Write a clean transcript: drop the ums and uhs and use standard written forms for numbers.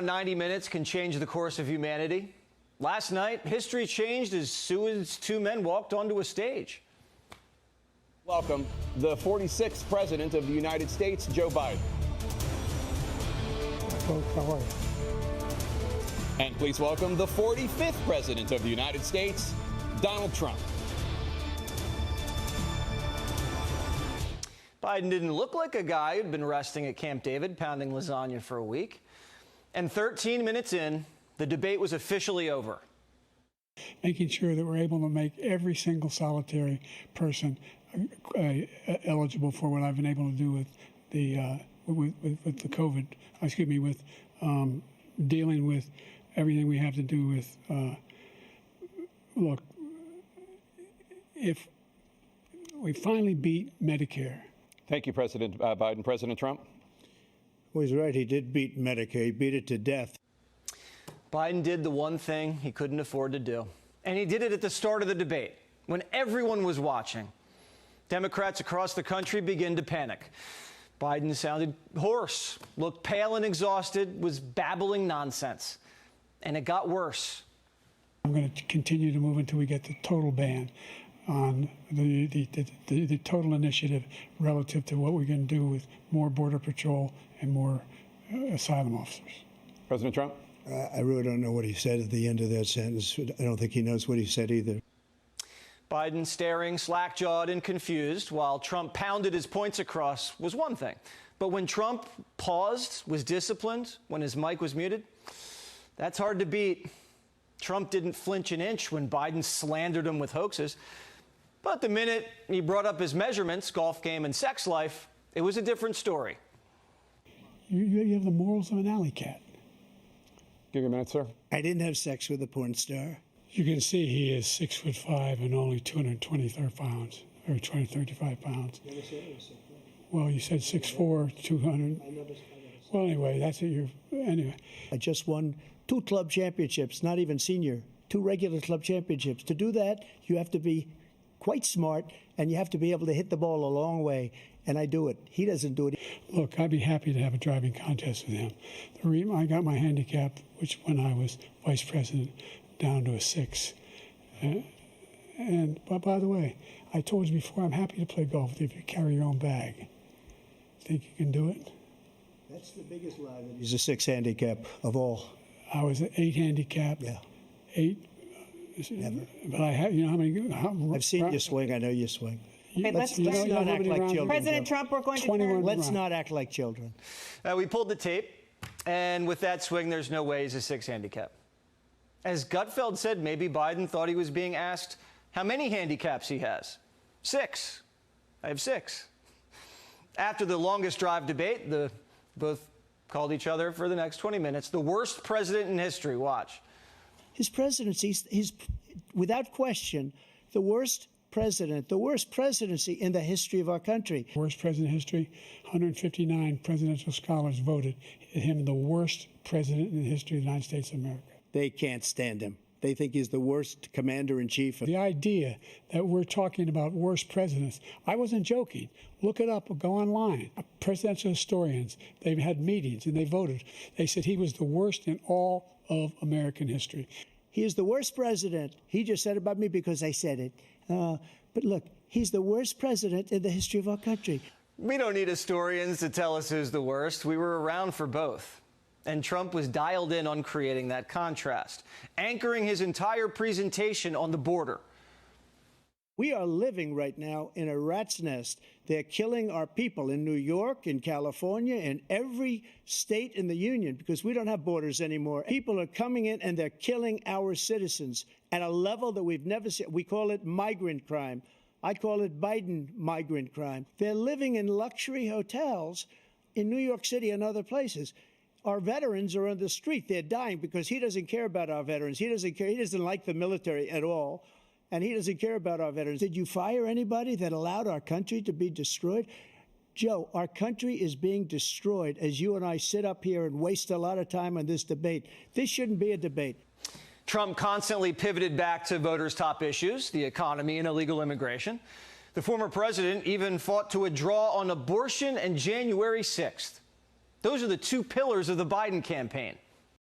90 minutes can change the course of humanity. Last night, history changed as Sue's two men walked onto a stage. Welcome, the 46th President of the United States, Joe Biden. Folks, how are you? And please welcome the 45th President of the United States, Donald Trump. Biden didn't look like a guy who'd been resting at Camp David, pounding lasagna for a week. And 13 minutes in, the debate was officially over. Making sure that we're able to make every single solitary person eligible for what I've been able to do with the COVID. With dealing with everything we have to do with. Look, if we finally beat Medicare. Thank you, President Biden. President Trump? Well, he's right. He did beat Medicare. He beat it to death. Biden did the one thing he couldn't afford to do. And he did it at the start of the debate, when everyone was watching. Democrats across the country began to panic. Biden sounded hoarse, looked pale and exhausted, was babbling nonsense. And it got worse. I'm going to continue to move until we get the total ban on the total initiative relative to what we're going to do with more Border Patrol and more asylum officers. President Trump? I really don't know what he said at the end of that sentence. I don't think he knows what he said either. Biden staring, slack-jawed and confused while Trump pounded his points across was one thing. But when Trump paused, was disciplined, when his mic was muted, that's hard to beat. Trump didn't flinch an inch when Biden slandered him with hoaxes. But the minute he brought up his measurements, golf game and sex life, it was a different story. You have the morals of an alley cat. Give you a minute, sir. I didn't have sex with a porn star. You can see he is 6'5" and only 223 pounds, or 235 pounds. Well, you said 6'4", 200. Well, anyway, that's what you're. Anyway. I just won 2 club championships, not even senior, 2 regular club championships. To do that, you have to be quite smart, and you have to be able to hit the ball a long way. And I do it. He doesn't do it. Look, I'd be happy to have a driving contest with him. The reason I got my handicap, which when I was vice president, down to a 6. But by the way, I told you before, I'm happy to play golf with you if you carry your own bag. Think you can do it? That's the biggest lie. He's a 6 handicap of all. I was an 8 handicap. Yeah. 8. Never. But I have, you know how many? I've seen you swing. I know you swing. Okay, let's not act like children. President Trump, we're going to turn. Let's not act like children. We pulled the tape, and with that swing, there's no way he's a 6 handicap. As Gutfeld said, maybe Biden thought he was being asked how many handicaps he has. 6. I have 6. After the longest drive debate, both called each other for the next 20 minutes. The worst president in history. Watch. His presidency, he's without question the worst president, the worst presidency in the history of our country. Worst president in history. 159 presidential scholars voted him the worst president in the history of the United States of America. They can't stand him. They think he's the worst commander-in-chief. The idea that we're talking about worst presidents, I wasn't joking. Look it up or go online. Presidential historians, they've had meetings and they voted. They said he was the worst in all of American history. He is the worst president. He just said about me because I said it. But look, he's the worst president in the history of our country. We don't need historians to tell us who's the worst. We were around for both. And Trump was dialed in on creating that contrast, anchoring his entire presentation on the border. We are living right now in a rat's nest. They're killing our people in New York, in California, in every state in the union because we don't have borders anymore. People are coming in and they're killing our citizens at a level that we've never seen. We call it migrant crime. I call it Biden migrant crime. They're living in luxury hotels in New York City and other places. Our veterans are on the street. They're dying because he doesn't care about our veterans. He doesn't care. He doesn't like the military at all. And he doesn't care about our veterans. Did you fire anybody that allowed our country to be destroyed? Joe, our country is being destroyed as you and I sit up here and waste a lot of time on this debate. This shouldn't be a debate. Trump constantly pivoted back to voters' top issues, the economy and illegal immigration. The former president even fought to a draw on abortion and January 6th. Those are the two pillars of the Biden campaign.